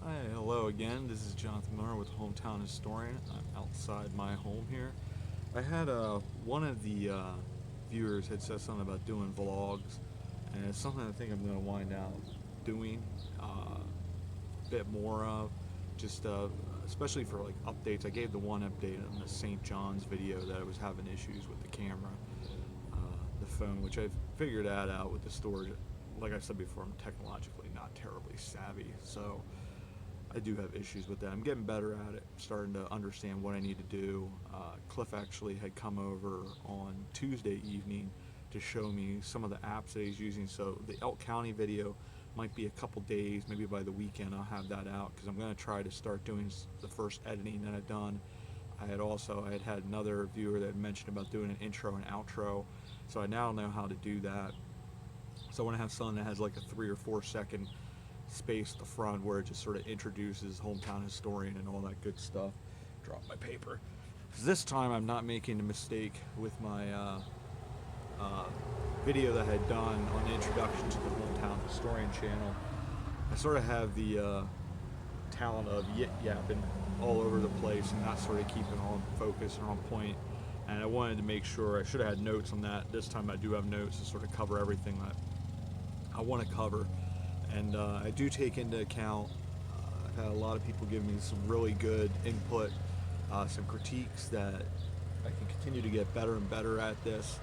Hi, hello again. This is Jonathan Miller with Hometown Historian. I'm outside my home here. I had one of the viewers had said something about doing vlogs, and it's something I think I'm going to wind out doing a bit more of. Just especially for like updates. I gave the one update on the St. John's video that I was having issues with the camera, the phone, which I've figured that out with the storage. Like I said before, I'm technologically not terribly savvy, so I do have issues with that. I'm getting better at it. I'm starting to understand what I need to do. Cliff actually had come over on Tuesday evening to show me some of the apps that he's using. So the Elk County video might be a couple days, maybe by the weekend I'll have that out, because I'm going to try to start doing the first editing that I've done. I had another viewer that had mentioned about doing an intro and outro, so I now know how to do that. So I want to have something that has like a 3 or 4 second space at the front where it just sort of introduces Hometown Historian and all that good stuff. Drop my paper. This time I'm not making a mistake with my video that I had done on the introduction to the Hometown Historian channel. I sort of have the talent of yip-yapping all over the place and not sort of keeping on focus and on point. And I wanted to make sure, I should have had notes on that. This time I do have notes to sort of cover everything that I want to cover. And I do take into account, I've had a lot of people give me some really good input, some critiques that I can continue to get better and better at this,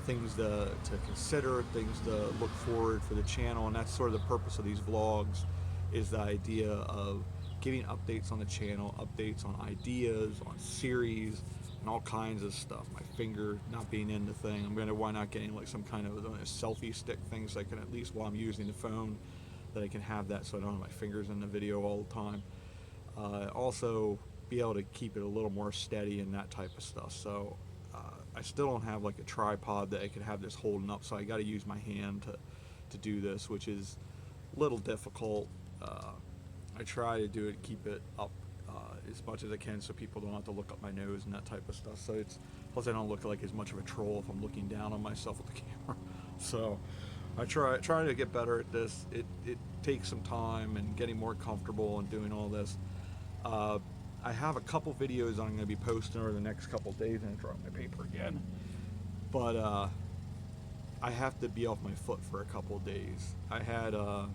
things to consider, things to look forward for the channel. And that's sort of the purpose of these vlogs, is the idea of giving updates on the channel, updates on ideas, on series, and all kinds of stuff. My finger not being in the thing. I'm going to wind up getting like some kind of a selfie stick thing, so I can, at least while I'm using the phone, that I can have that so I don't have my fingers in the video all the time. Also be able to keep it a little more steady and that type of stuff. So I still don't have like a tripod that I could have this holding up, so I got to use my hand to do this, which is a little difficult. I try to do it, keep it up as much as I can so people don't have to look up my nose and that type of stuff. So plus I don't look like as much of a troll if I'm looking down on myself with the camera. So I try to get better at this. It takes some time and getting more comfortable and doing all this. I have a couple videos I'm going to be posting over the next couple days, and I dropped my paper again. But I have to be off my foot for a couple of days. I had a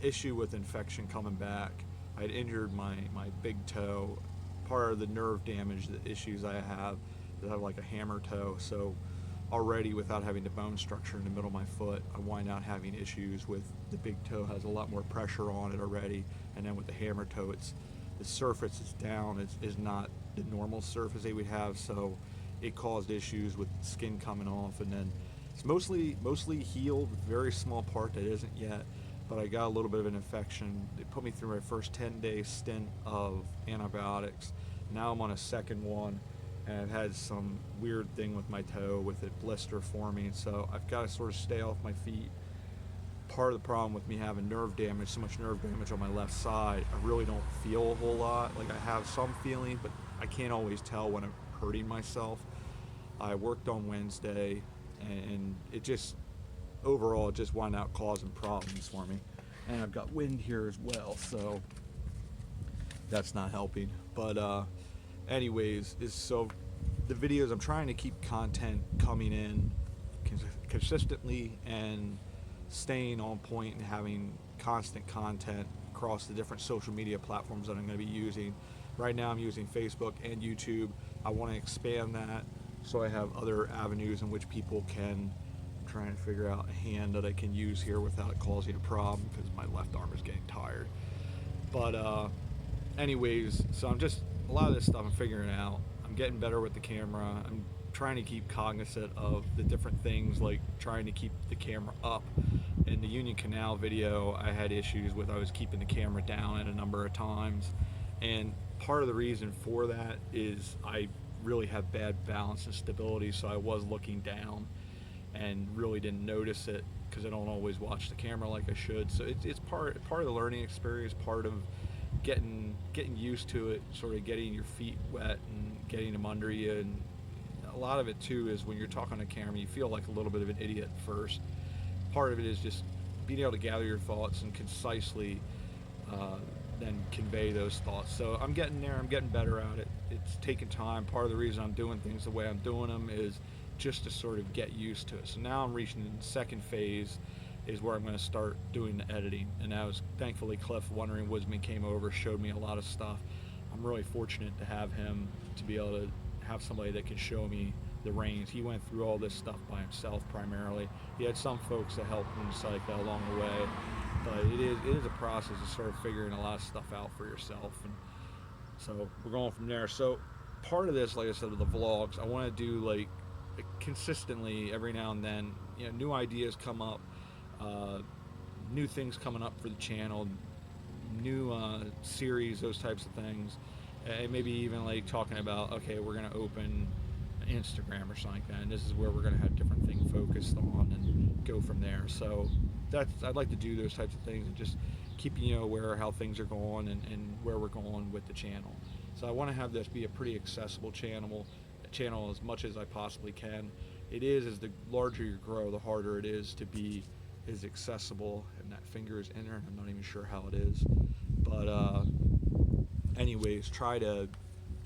issue with infection coming back. I had injured my big toe. Part of the nerve damage, the issues I have like a hammer toe. So already, without having the bone structure in the middle of my foot, I wind out having issues with the big toe. Has a lot more pressure on it already, and then with the hammer toe, the surface is down. Is not the normal surface they would have, so it caused issues with skin coming off. And then it's mostly healed. Very small part that isn't yet, but I got a little bit of an infection. They put me through my first 10-day stint of antibiotics. Now I'm on a second one, and I've had some weird thing with my toe with it blister forming, so I've got to sort of stay off my feet. Part of the problem with me having nerve damage, so much nerve damage on my left side, I really don't feel a whole lot. Like, I have some feeling, but I can't always tell when I'm hurting myself. I worked on Wednesday, and it just overall it just wound out causing problems for me. And I've got wind here as well, so that's not helping. But anyways, so the videos, I'm trying to keep content coming in consistently and staying on point and having constant content across the different social media platforms that I'm going to be using. Right now I'm using Facebook and YouTube. I want to expand that so I have other avenues in which people can. I'm trying to figure out a hand that I can use here without it causing a problem, because my left arm is getting tired. But anyways, so a lot of this stuff I'm figuring out. I'm getting better with the camera. I'm trying to keep cognizant of the different things, like trying to keep the camera up. In the Union Canal video, I had issues with, I was keeping the camera down at a number of times, and part of the reason for that is I really have bad balance and stability, so I was looking down and really didn't notice it because I don't always watch the camera like I should. So it's part of the learning experience, part of getting used to it, sort of getting your feet wet and getting them under you. And a lot of it too is when you're talking on a camera, you feel like a little bit of an idiot at first. Part of it is just being able to gather your thoughts and concisely then convey those thoughts. So I'm getting there. I'm getting better at it. It's taking time. Part of the reason I'm doing things the way I'm doing them is just to sort of get used to it. So now I'm reaching the second phase, is where I'm going to start doing the editing. And that was thankfully Cliff Wondering Woodsman came over, showed me a lot of stuff. I'm really fortunate to have him, to be able to have somebody that can show me the reins. He went through all this stuff by himself primarily. He had some folks that helped him like that along the way, but it is a process of sort of figuring a lot of stuff out for yourself. And so we're going from there. So part of this, like I said, with the vlogs, I want to do like consistently every now and then. You know, new ideas come up, new things coming up for the channel, new series, those types of things, and maybe even like talking about, okay, we're going to open Instagram or something like that, and this is where we're going to have different things focused on and go from there. So I'd like to do those types of things and just keeping you aware of how things are going and where we're going with the channel. So I want to have this be a pretty accessible channel as much as I possibly can. It is, as the larger you grow, the harder it is to be as accessible, and that finger is in there, and I'm not even sure how it is. But anyways, try to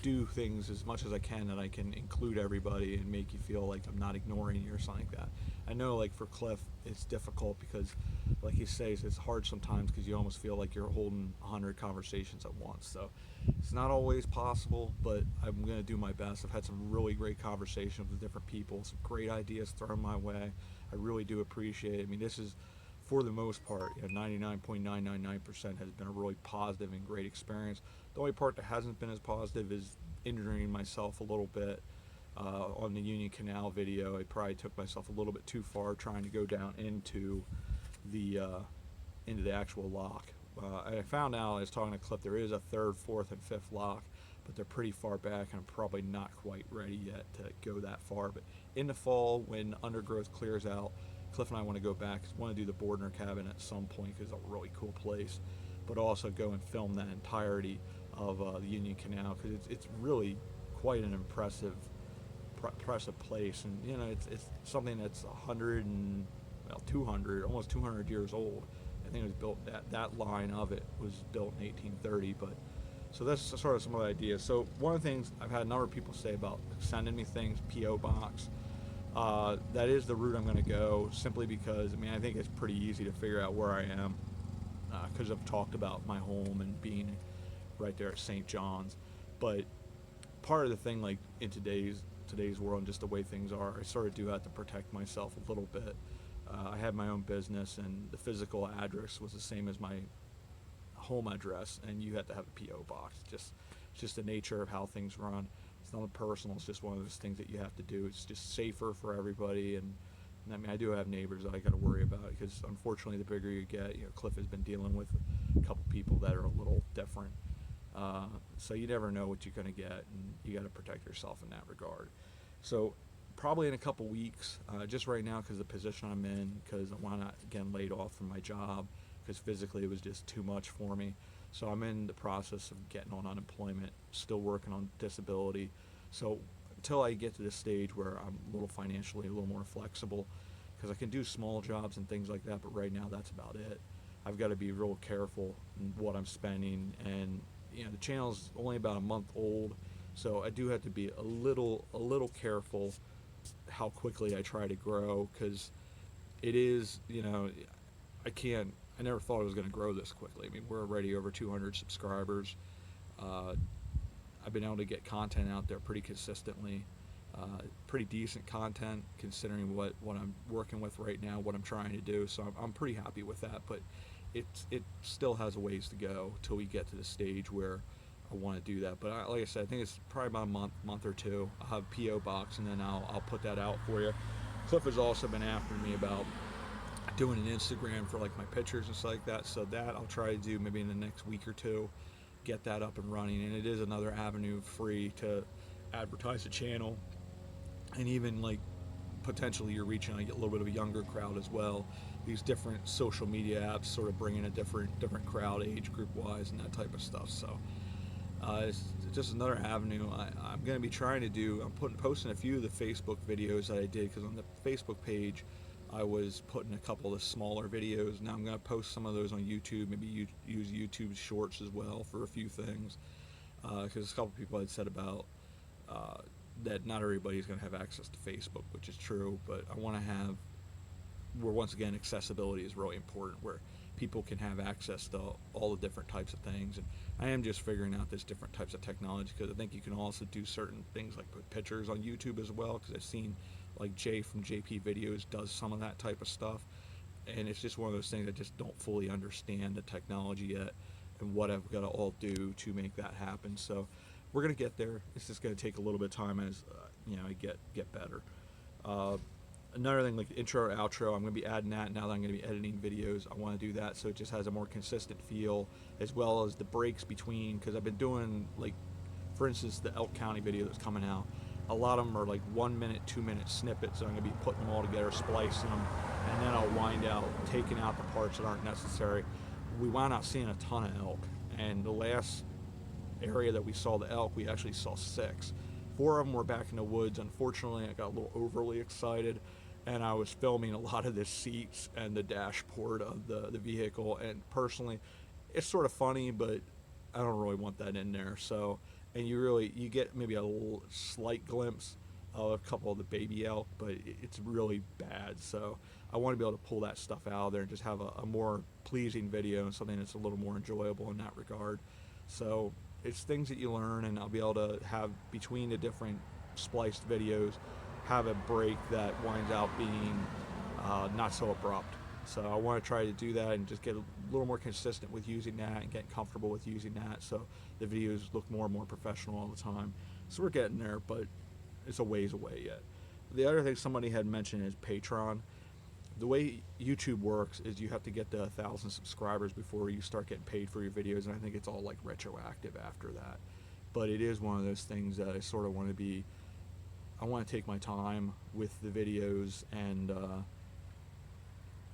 do things as much as I can that I can include everybody and make you feel like I'm not ignoring you or something like that. I know, like for Cliff, it's difficult because, like he says, it's hard sometimes because you almost feel like you're holding 100 conversations at once. So it's not always possible, but I'm going to do my best. I've had some really great conversations with different people, some great ideas thrown my way. I really do appreciate it. I mean, this is, for the most part, 99.999% has been a really positive and great experience. The only part that hasn't been as positive is injuring myself a little bit on the Union Canal video. I probably took myself a little bit too far trying to go down into the actual lock. I found out, I was talking to Cliff, there is a third, fourth, and fifth lock, but they're pretty far back, and I'm probably not quite ready yet to go that far. But in the fall, when undergrowth clears out, Cliff and I want to go back. Want to do the Bordner cabin at some point because it's a really cool place, but also go and film that entirety of the Union Canal, because it's really quite an impressive place. And you know, it's something that's 200, almost 200 years old. I think it was built, that line of it was built in 1830. But so that's sort of some of the ideas. So one of the things I've had a number of people say about sending me things, P.O. Box. That is the route I'm going to go, simply because, I mean, I think it's pretty easy to figure out where I am, because I've talked about my home and being right there at St. John's. But part of the thing, like in today's world and just the way things are, I sort of do have to protect myself a little bit. I have my own business, and the physical address was the same as my home address, and you have to have a P.O. box. It's just the nature of how things run. It's not personal, it's just one of those things that you have to do. It's just safer for everybody. And I mean, I do have neighbors that I got to worry about, because unfortunately the bigger you get, Cliff has been dealing with a couple people that are a little different. So you never know what you're going to get, and you got to protect yourself in that regard. So probably in a couple weeks, just right now because the position I'm in, because I'm not getting laid off from my job, because physically it was just too much for me. So I'm in the process of getting on unemployment, still working on disability. So until I get to this stage where I'm a little financially a little more flexible, because I can do small jobs and things like that, but right now that's about it. I've got to be real careful in what I'm spending, and the channel's only about a month old, so I do have to be a little careful how quickly I try to grow, because it is, I never thought it was going to grow this quickly. I mean, we're already over 200 subscribers. I've been able to get content out there pretty consistently, pretty decent content considering what I'm working with right now, what I'm trying to do. So I'm pretty happy with that, but it still has a ways to go till we get to the stage where I want to do that. But like I said, I think it's probably about a month or two. I'll have P.O. box, and then I'll put that out for you. Cliff has also been after me about doing an Instagram for like my pictures and stuff like that, so that I'll try to do maybe in the next week or two, get that up and running. And it is another avenue free to advertise the channel, and even like potentially you're reaching a little bit of a younger crowd as well. These different social media apps sort of bring in a different crowd, age group wise, and that type of stuff. So it's just another avenue. I'm going to be trying to do, posting a few of the Facebook videos that I did, because on the Facebook page I was putting a couple of the smaller videos. Now I'm going to post some of those on YouTube, maybe use YouTube Shorts as well for a few things. Because a couple people had said about uh, that not everybody's going to have access to Facebook, which is true, but I want to have where, once again, accessibility is really important, where people can have access to all the different types of things. And I am just figuring out this different types of technology, because I think you can also do certain things like put pictures on YouTube as well, because I've seen like Jay from JP Videos does some of that type of stuff. And it's just one of those things I just don't fully understand the technology yet and what I've got to all do to make that happen. So we're going to get there. It's just going to take a little bit of time as I get better. Uh, Another thing, like the intro or outro, I'm going to be adding that now that I'm going to be editing videos. I want to do that so it just has a more consistent feel, as well as the breaks between, because I've been doing, like, for instance, the Elk County video that's coming out. A lot of them are like 1 minute, 2 minute snippets, so I'm going to be putting them all together, splicing them, and then I'll wind out taking out the parts that aren't necessary. We wound out seeing a ton of elk, and the last area that we saw the elk, we actually saw 6. 4 of them were back in the woods. Unfortunately, I got a little overly excited, and I was filming a lot of the seats and the dashboard of the vehicle, and personally, it's sort of funny, but I don't really want that in there. So, and you get maybe a little slight glimpse of a couple of the baby elk, but it's really bad. So I want to be able to pull that stuff out of there and just have a more pleasing video and something that's a little more enjoyable in that regard. So it's things that you learn, and I'll be able to have between the different spliced videos, have a break that winds out being not so abrupt. So I want to try to do that and just get a little more consistent with using that and get comfortable with using that, so the videos look more and more professional all the time. So we're getting there, but it's a ways away yet. The other thing somebody had mentioned is Patreon. The way YouTube works is you have to get to 1,000 subscribers before you start getting paid for your videos, and I think it's all like retroactive after that. But it is one of those things that I sort of want to be, I want to take my time with the videos, and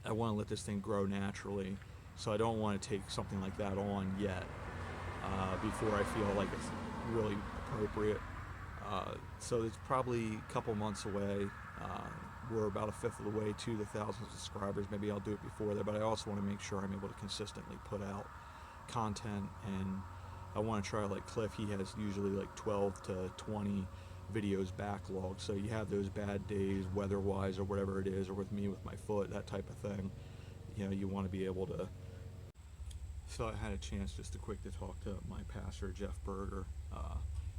I want to let this thing grow naturally. So I don't want to take something like that on yet before I feel like it's really appropriate. So it's probably a couple months away. We're about a fifth of the way to the 1,000 subscribers. Maybe I'll do it before that, but I also want to make sure I'm able to consistently put out content, and I want to try, like Cliff, he has usually like 12 to 20 videos backlog, so you have those bad days weather-wise or whatever it is, or with me with my foot, that type of thing. You want to be able to. So I had a chance just to quick to talk to my pastor, Jeff Berger,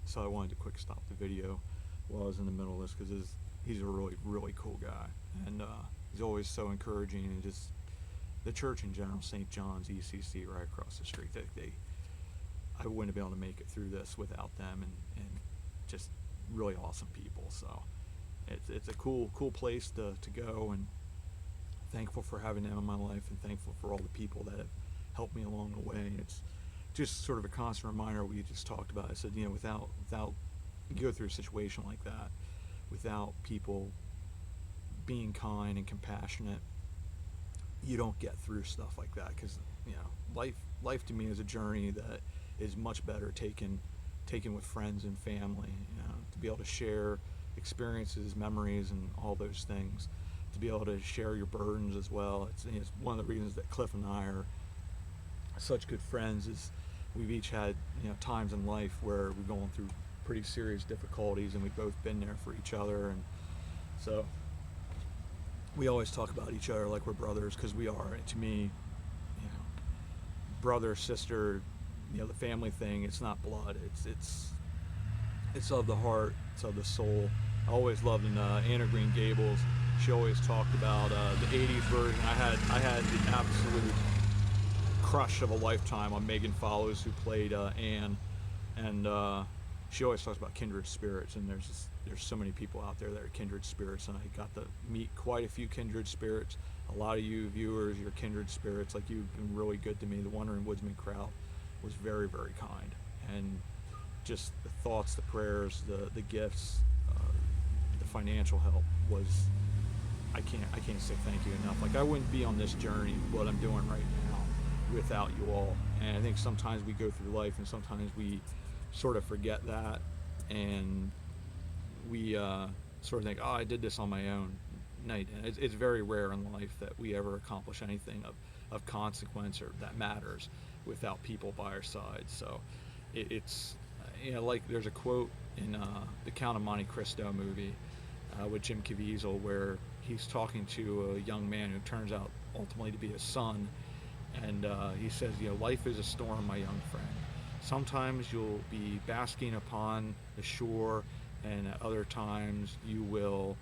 so I wanted to quick stop the video while I was in the middle of this, because he's a really, really cool guy, and he's always so encouraging, and just the church in general, St. John's ECC right across the street, I wouldn't be able to make it through this without them, and just really awesome people. So it's a cool place to go, and thankful for having them in my life, and thankful for all the people that have helped me along the way. It's just sort of a constant reminder we just talked about. I said, without you go through a situation like that, without people being kind and compassionate, you don't get through stuff like that, because life to me is a journey that is much better taken with friends and family, to be able to share experiences, memories, and all those things, to be able to share your burdens as well. It's one of the reasons that Cliff and I are such good friends, is we've each had times in life where we're going through pretty serious difficulties, and we've both been there for each other, and so we always talk about each other like we're brothers, because we are. And to me, brother, sister, the family thing, it's not blood, it's of the heart, it's of the soul. I always loved in Anna Green Gables, she always talked about the 80s version. I had the absolute crush of a lifetime on Megan Follows, who played Anne, and she always talks about kindred spirits, and there's so many people out there that are kindred spirits, and I got to meet quite a few kindred spirits. A lot of you viewers, you're kindred spirits. Like, you've been really good to me. The Wandering Woodsman crowd was very, very kind, and just the thoughts, the prayers, the gifts, the financial help was, I can't say thank you enough. Like, I wouldn't be on this journey, what I'm doing right now, without you all. And I think sometimes we go through life, and sometimes we sort of forget that, and we sort of think, oh, I did this on my own. night. And it's very rare in life that we ever accomplish anything of consequence or that matters without people by our side. So it's like there's a quote in the Count of Monte Cristo movie with Jim Caviezel where he's talking to a young man who turns out ultimately to be his son, and he says, life is a storm, my young friend. Sometimes you'll be basking upon the shore, and at other times you will,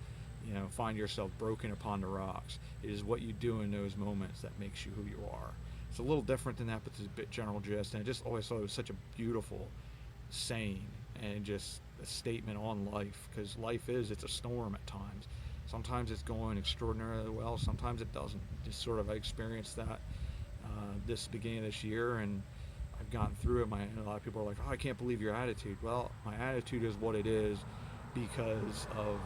find yourself broken upon the rocks. It is what you do in those moments that makes you who you are. It's a little different than that, but it's a bit general gist, and I just always thought it was such a beautiful saying and just a statement on life, because it's a storm at times. Sometimes it's going extraordinarily well, sometimes it doesn't. Just sort of I experienced that this beginning of this year, and I've gotten through it. A lot of people are like, oh, I can't believe your attitude. Well, my attitude is what it is because of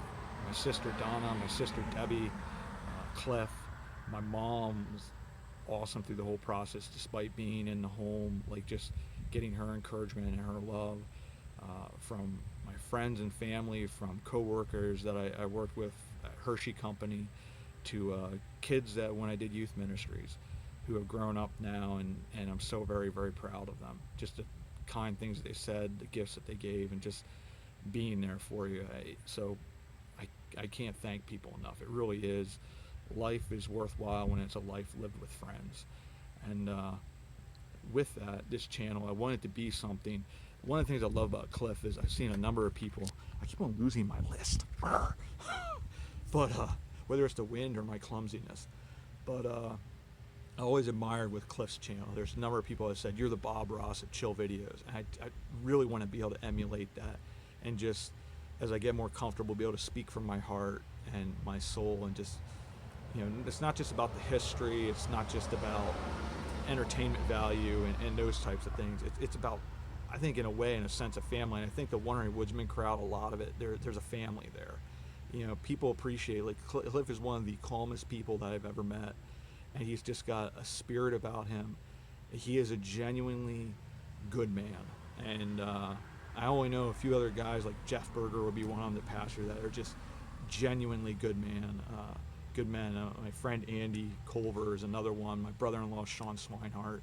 my sister Donna, my sister Debbie, Cliff. My mom was awesome through the whole process, despite being in the home, like just getting her encouragement and her love from my friends and family, from coworkers that I worked with at Hershey Company, to kids that when I did youth ministries who have grown up now, and I'm so very, very proud of them. Just the kind things that they said, the gifts that they gave, and just being there for you. I can't thank people enough. It really is. Life is worthwhile when it's a life lived with friends. And with that, this channel, I want it to be something. One of the things I love about Cliff is I've seen a number of people. I keep on losing my list. But whether it's the wind or my clumsiness. But I always admired with Cliff's channel. There's a number of people that said, you're the Bob Ross of chill videos. And I really want to be able to emulate that. And just, as I get more comfortable, be able to speak from my heart and my soul, and just, it's not just about the history. It's not just about entertainment value and those types of things. It's about, I think, in a way, in a sense, of family. And I think the Wandering Woodsman crowd, a lot of it, there's a family there. People appreciate, like, Cliff is one of the calmest people that I've ever met. And he's just got a spirit about him. He is a genuinely good man. And I only know a few other guys, like Jeff Berger would be one of them that pass through, that are just genuinely good men. My friend Andy Culver is another one. My brother-in-law, Sean Swinehart.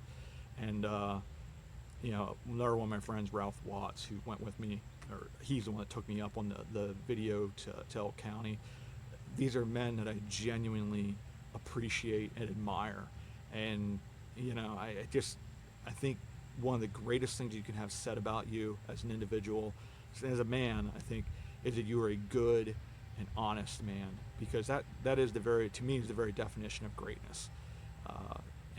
And, another one of my friends, Ralph Watts, who went with me, or he's the one that took me up on the video to Elk County. These are men that I genuinely appreciate and admire. And, I think one of the greatest things you can have said about you as an individual, as a man, I think, is that you are a good and honest man, because that is to me, is the very definition of greatness.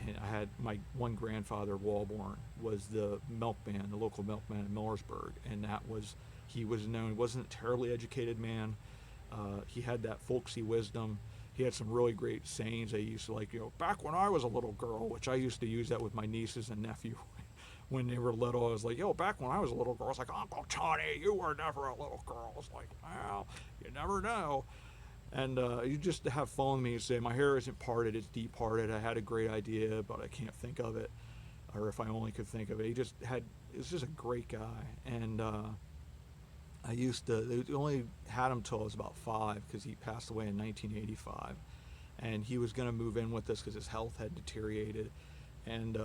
And I had my one grandfather, Walborn, was the milkman, the local milkman in Millersburg, and he was known. He wasn't a terribly educated man. He had that folksy wisdom. He had some really great sayings. I used to back when I was a little girl, which I used to use that with my nieces and nephew when they were little. I was like, back when I was a little girl, I was like, Uncle Tony, you were never a little girl. I was like, well, you never know. And you just have fun with me and say, my hair isn't parted, it's departed. I had a great idea, but I can't think of it. Or if I only could think of it. He was just a great guy. And they only had him till I was about 5, because he passed away in 1985. And he was going to move in with us because his health had deteriorated. And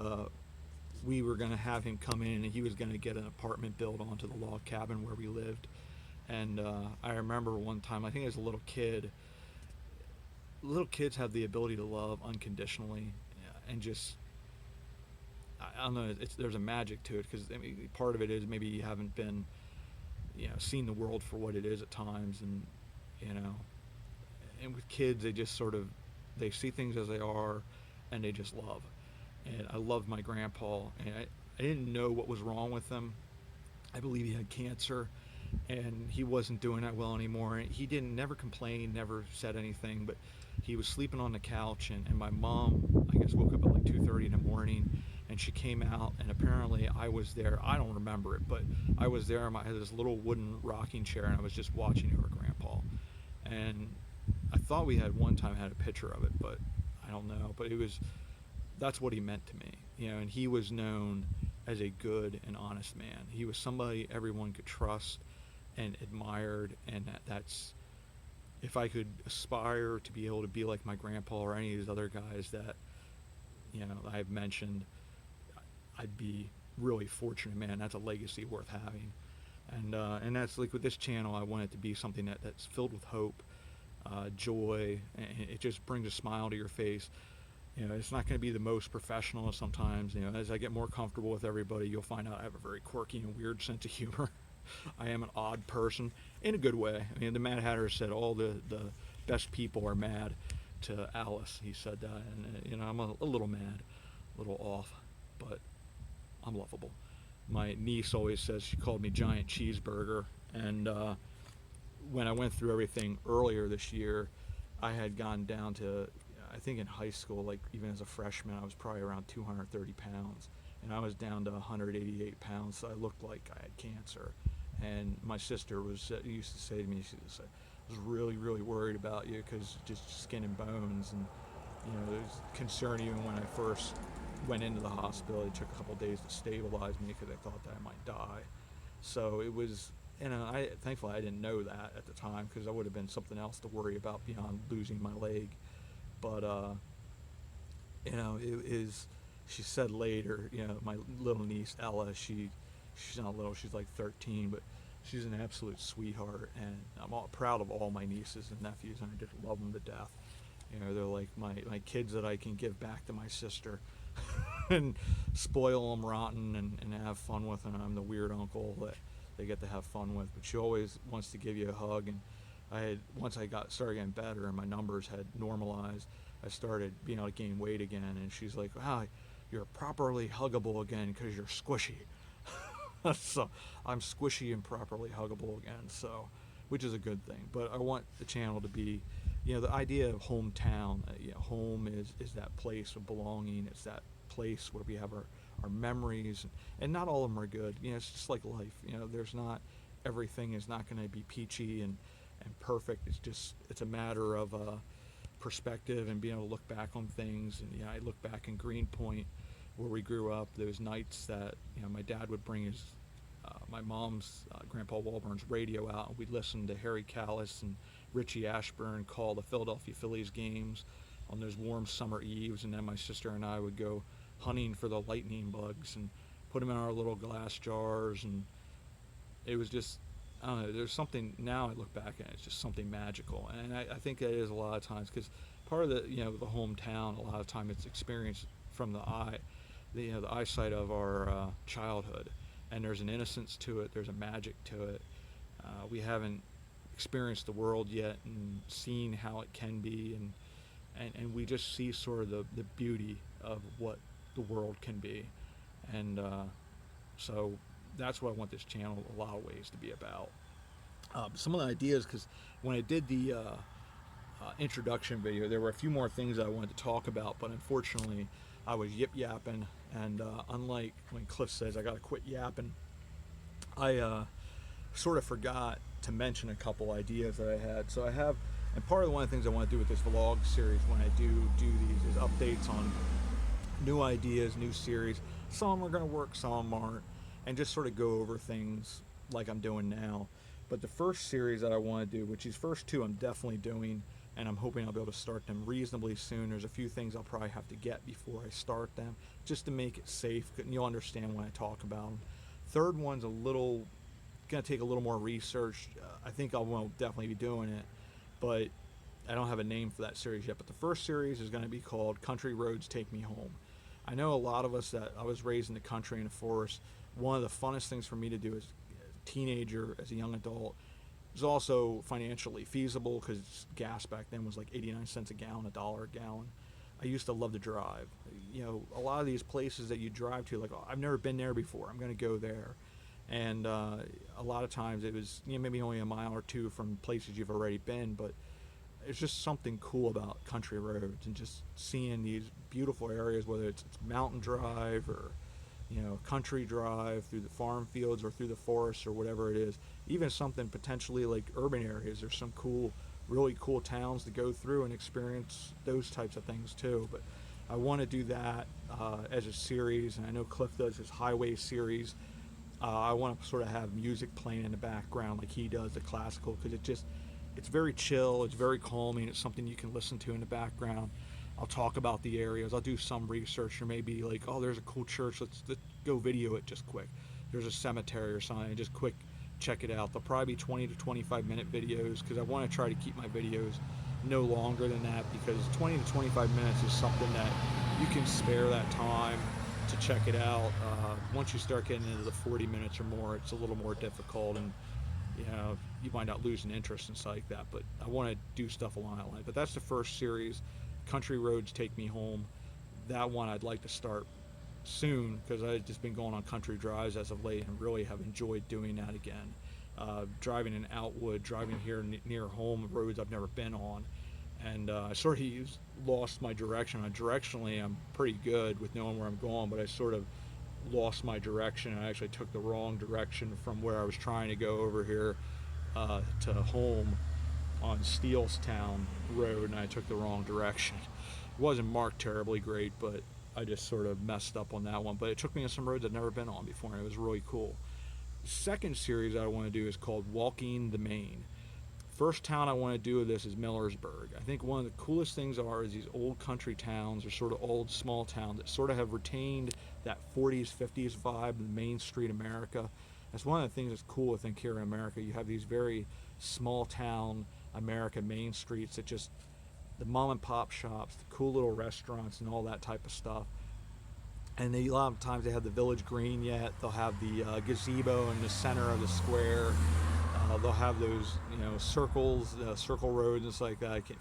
we were going to have him come in, and he was going to get an apartment built onto the log cabin where we lived. And I remember one time, I think as a little kid, little kids have the ability to love unconditionally, and just, I don't know, there's a magic to it, because part of it is maybe you haven't been, seen the world for what it is at times, and and with kids, they just sort of, they see things as they are, and they just love. And I loved my grandpa, and I didn't know what was wrong with him. I believe he had cancer, and he wasn't doing that well anymore. He never complained, never said anything, but he was sleeping on the couch, and my mom, I guess, woke up at like 2:30 in the morning, and she came out, and apparently I was there. I don't remember it, but I was there. I had this little wooden rocking chair, and I was just watching over Grandpa. And I thought we had one time had a picture of it, but I don't know. But that's what he meant to me, and he was known as a good and honest man. He was somebody everyone could trust and admired, and if I could aspire to be able to be like my grandpa or any of these other guys that, I've mentioned, I'd be really fortunate, man. That's a legacy worth having. And that's like with this channel, I want it to be something that's filled with hope, joy, and it just brings a smile to your face. It's not going to be the most professional sometimes. As I get more comfortable with everybody, you'll find out I have a very quirky and weird sense of humor. I am an odd person in a good way. I mean, the Mad Hatter said all the best people are mad to Alice. He said that, and I'm a little mad, a little off, but I'm lovable. My niece always says she called me Giant Cheeseburger, and when I went through everything earlier this year, I had gone down to, I think in high school, like even as a freshman, I was probably around 230 pounds, and I was down to 188 pounds. So I looked like I had cancer, and my sister used to say to me, she was like, I was really, really worried about you because just skin and bones, and it was concerning even when I first went into the hospital. It took a couple of days to stabilize me because I thought that I might die. So it was, thankfully I didn't know that at the time because I would have been something else to worry about beyond losing my leg. But it is. She said later, my little niece Ella, she's not little, she's like 13, but she's an absolute sweetheart, and I'm proud of all my nieces and nephews, and I just love them to death. They're like my kids that I can give back to my sister and spoil them rotten and have fun with, and I'm the weird uncle that they get to have fun with. But she always wants to give you a hug, and once I started getting better and my numbers had normalized, I started being able to gain weight again, and she's like, wow, you're properly huggable again because you're squishy. So I'm squishy and properly huggable again, so which is a good thing. But I want the channel to be, the idea of hometown. Home is that place of belonging. It's that place where we have our memories, and not all of them are good. It's just like life. There's not, everything is not going to be peachy and perfect. It's a matter of perspective and being able to look back on things. And I look back in Greenpoint, where we grew up, those nights that my dad would bring his my mom's Grandpa Walburn's radio out, and we'd listen to Harry Callis and Richie Ashburn call the Philadelphia Phillies games on those warm summer eves, and then my sister and I would go hunting for the lightning bugs and put them in our little glass jars, and it was just, I don't know, there's something, now I look back at it, it's just something magical. And I think that is a lot of times, because part of the the hometown, a lot of time it's experienced from the eyesight of our childhood, and there's an innocence to it, there's a magic to it. We haven't experienced the world yet and seen how it can be, and we just see sort of the beauty of what the world can be. And so that's what I want this channel a lot of ways to be about. Some of the ideas, because when I did the introduction video, there were a few more things I wanted to talk about, but unfortunately I was yip yapping, and unlike when Cliff says I gotta quit yapping, I sort of forgot to mention a couple ideas that I had. So I have, and part of one of the things I want to do with this vlog series when I do these is updates on new ideas, new series. Some of them are going to work, some of them aren't, and just sort of go over things like I'm doing now. But the first series that I want to do, which these first two I'm definitely doing, and I'm hoping I'll be able to start them reasonably soon. There's a few things I'll probably have to get before I start them, just to make it safe, and you'll understand when I talk about them. Third one's going to take a little more research. I think I will definitely be doing it, but I don't have a name for that series yet. But the first series is going to be called Country Roads Take Me Home. I know a lot of us that I was raised in the country and the forest. One of the funnest things for me to do as a teenager, as a young adult, was also financially feasible, because gas back then was like 89 cents a gallon, $1 a gallon. I used to love to drive. A lot of these places that you drive to, like, oh, I've never been there before, I'm going to go there. And a lot of times it was maybe only a mile or two from places you've already been, but it's just something cool about country roads and just seeing these beautiful areas, whether it's mountain drive or country drive through the farm fields or through the forests or whatever it is. Even something potentially like urban areas, there's some really cool towns to go through and experience those types of things too. But I want to do that as a series, and I know Cliff does his highway series. I want to sort of have music playing in the background like he does, the classical, because it's very chill, it's very calming, it's something you can listen to in the background. I'll talk about the areas, I'll do some research, or maybe like, oh, there's a cool church, let's go video it just quick. There's a cemetery or something, just quick check it out. They'll probably be 20 to 25-minute videos because I want to try to keep my videos no longer than that, because 20 to 25 minutes is something that you can spare that time to check it out. Once you start getting into the 40 minutes or more, it's a little more difficult, and you might not lose an interest and stuff like that. But I want to do stuff along that line. But that's the first series, Country Roads Take Me Home. That one I'd like to start soon because I've just been going on country drives as of late and really have enjoyed doing that again. Driving in Outwood, driving here near home, roads I've never been on. And I sort of lost my direction. Directionally, I'm pretty good with knowing where I'm going, but I sort of lost my direction. I actually took the wrong direction from where I was trying to go over here to home on Steelstown Road, and I took the wrong direction. It wasn't marked terribly great, but I just sort of messed up on that one. But it took me on some roads I'd never been on before, and it was really cool. The second series I want to do is called Walking the Main. First town I want to do with this is Millersburg. I think one of the coolest things is these old country towns, or sort of old small towns that sort of have retained that 40s, 50s vibe of Main Street America. That's one of the things that's cool, I think, here in America. You have these very small town America main streets that just, the mom and pop shops, the cool little restaurants and all that type of stuff. And a lot of times they have the village green yet. They'll have the gazebo in the center of the square. They'll have those, circles, circle roads and stuff like that. I can't,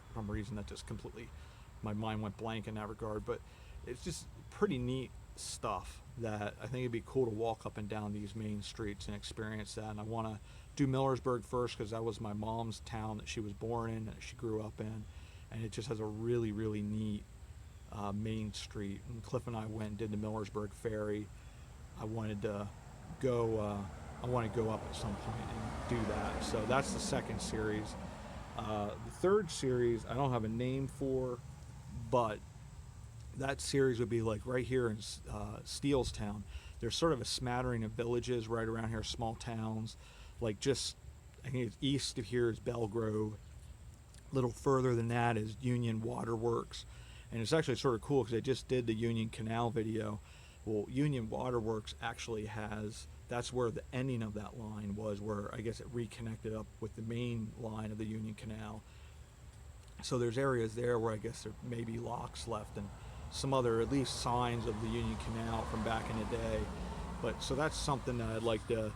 for some reason, that just completely, my mind went blank in that regard. But it's just pretty neat stuff that I think it'd be cool to walk up and down these main streets and experience that. And I want to do Millersburg first because that was my mom's town that she was born in, that she grew up in, and it just has a really, really neat main street. And Cliff and I went and did the Millersburg Ferry. I wanted to go. I want to go up at some point and do that. So that's the second series. The third series I don't have a name for, but that series would be like right here in Steelstown. There's sort of a smattering of villages right around here, small towns. Like just, I think it's east of here is Belgrove. A little further than that is Union Waterworks. And it's actually sort of cool because I just did the Union Canal video. Well, Union Waterworks actually has, that's where the ending of that line was, where I guess it reconnected up with the main line of the Union Canal. So there's areas there where I guess there may be locks left and some other, at least signs of the Union Canal from back in the day. But so that's something that I'd like to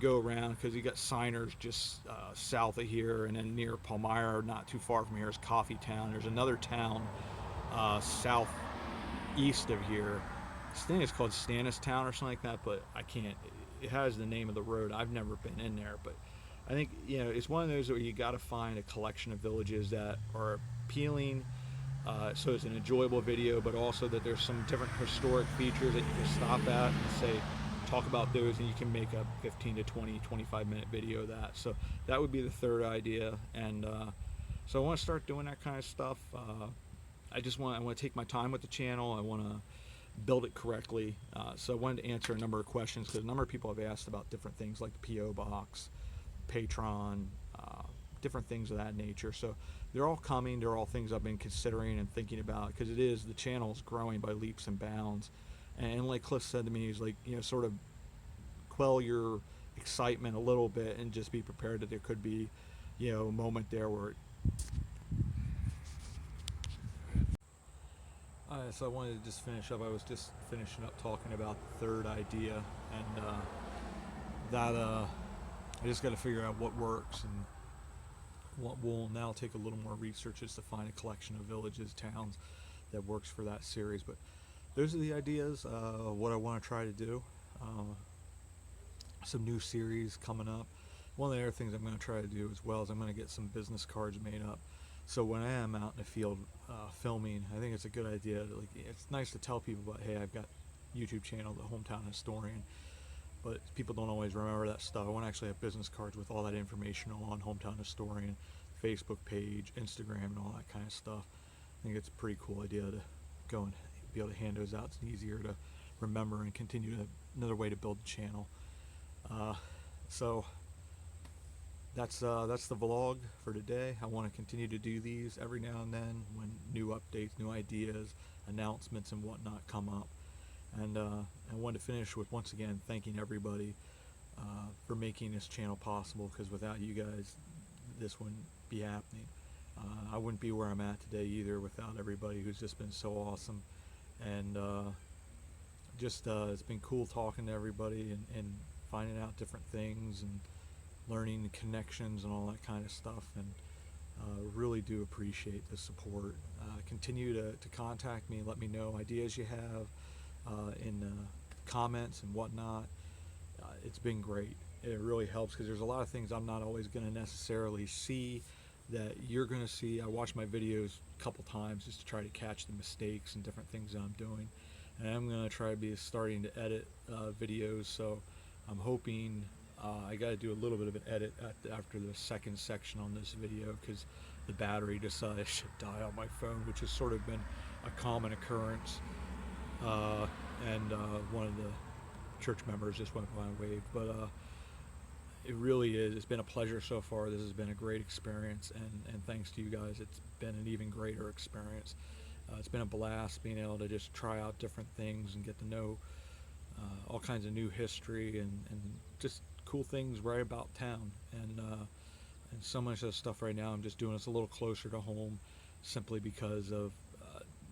go around, because you got Signers just south of here, and then near Palmyra, not too far from here, is Coffeetown. There's another town southeast of here. I think it's called Stanistown or something like that, but I can't. It has the name of the road. I've never been in there, but I think it's one of those where you got to find a collection of villages that are appealing, so it's an enjoyable video, but also that there's some different historic features that you can stop at and say, talk about those, and you can make a 15 to 20, 25-minute video of that. So that would be the third idea, and so I want to start doing that kind of stuff. I want to take my time with the channel. I want to build it correctly. So I wanted to answer a number of questions because a number of people have asked about different things like the P.O. Box, Patreon, different things of that nature. So they're all coming. They're all things I've been considering and thinking about, because the channel is growing by leaps and bounds. And like Cliff said to me, he's like, sort of quell your excitement a little bit and just be prepared that there could be, a moment there where so I wanted to just finish up. I was just finishing up talking about the third idea, and that I just got to figure out what works, and what will now take a little more research is to find a collection of villages, towns that works for that series. But those are the ideas, what I want to try to do. Some new series coming up. One of the other things I'm going to try to do as well is I'm going to get some business cards made up. So when I am out in the field filming, I think it's a good idea. It's nice to tell people about, hey, I've got YouTube channel, The Hometown Historian, but people don't always remember that stuff. I want to actually have business cards with all that information on Hometown Historian, Facebook page, Instagram, and all that kind of stuff. I think it's a pretty cool idea to go and be able to hand those out. It's easier to remember and continue another way to build the channel. So that's the vlog for today. I want to continue to do these every now and then when new updates, new ideas, announcements, and whatnot come up. And I want to finish with once again thanking everybody for making this channel possible, because without you guys, this wouldn't be happening. I wouldn't be where I'm at today either without everybody who's just been so awesome. And it's been cool talking to everybody and finding out different things and learning the connections and all that kind of stuff. And really do appreciate the support. Continue to contact me, let me know ideas you have in comments and whatnot. It's been great. It really helps because there's a lot of things I'm not always going to necessarily see that you're going to see. I watch my videos a couple times just to try to catch the mistakes and different things that I'm doing. And I'm going to try to be starting to edit videos, so I'm hoping I got to do a little bit of an edit after the second section on this video, because the battery decided to die on my phone, which has sort of been a common occurrence. And one of the church members just went by and waved. But it really is. It's been a pleasure so far. This has been a great experience, and thanks to you guys, it's been an even greater experience. It's been a blast being able to just try out different things and get to know all kinds of new history and just cool things right about town. And so much of the stuff right now I'm just doing this a little closer to home, simply because of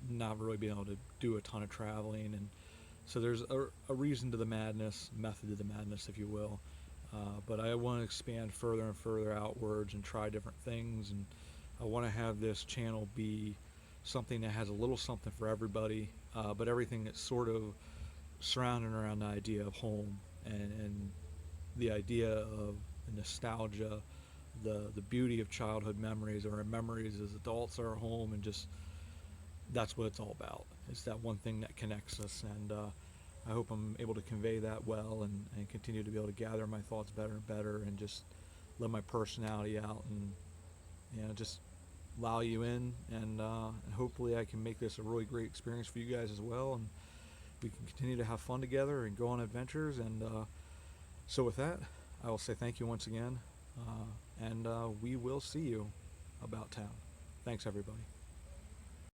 not really being able to do a ton of traveling. And so there's a reason to the madness, method to the madness, if you will. But I want to expand further and further outwards and try different things. And I want to have this channel be something that has a little something for everybody, but everything that's sort of surrounding around the idea of home and the idea of nostalgia, the beauty of childhood memories, or our memories as adults are home, and just that's what it's all about. It's that one thing that connects us. And I hope I'm able to convey that well, and continue to be able to gather my thoughts better and better, and just let my personality out, and just allow you in. And hopefully I can make this a really great experience for you guys as well, and we can continue to have fun together and go on adventures. And so with that, I will say thank you once again, and we will see you about town. Thanks, everybody.